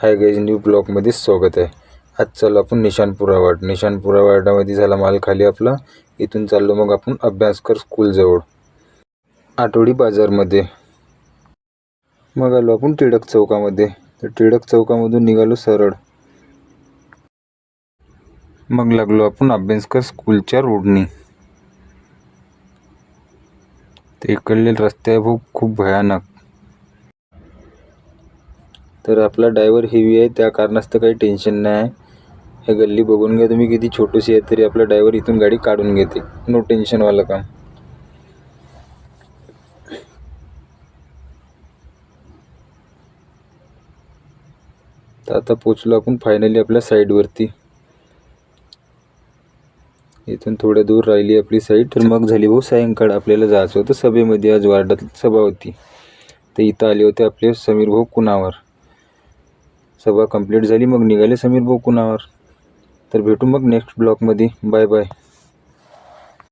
Hi guys, new ब्लॉगमध्ये स्वागत आहे. आज चालू आपण निशानपुरा वार्डामध्ये झाला माल खाली आपला. इथून चाललो मग आपण अभ्यासकर स्कूलजवळ आठवडी बाजारमध्ये. मग आलो आपण टिळक चौकामध्ये. तर टिळक चौकामधून निघालो सरळ. मग लागलो आपण अभ्यासकर स्कूलच्या रोडनी. ते इकडले रस्ते खूप भयानक. तर आपला ड्रायव्हर हेवी आहे, त्या कारणास्तव काही टेन्शन नाही आहे. हे गल्ली बघून घ्या तुम्ही, किती छोटीशी आहे तरी आपला ड्रायव्हर इथून गाडी काढून घेते. नो टेन्शनवालं काम. तर आता पोचलो आपण फायनली आपल्या साईडवरती. इथून थोड्या दूर राहिली आपली साईड. तर मग झाली सायंकाळ. आपल्याला जायचं होतं सभेमध्ये. आज वार्डात सभा होती. तर इथं आले होते आपले समीर भाऊ कुणावर. सभा कंप्लीट झाली, मग निघाले समीर भाऊ कुणावर. तर भेटू मग नेक्स्ट ब्लॉगमध्ये. Bye bye.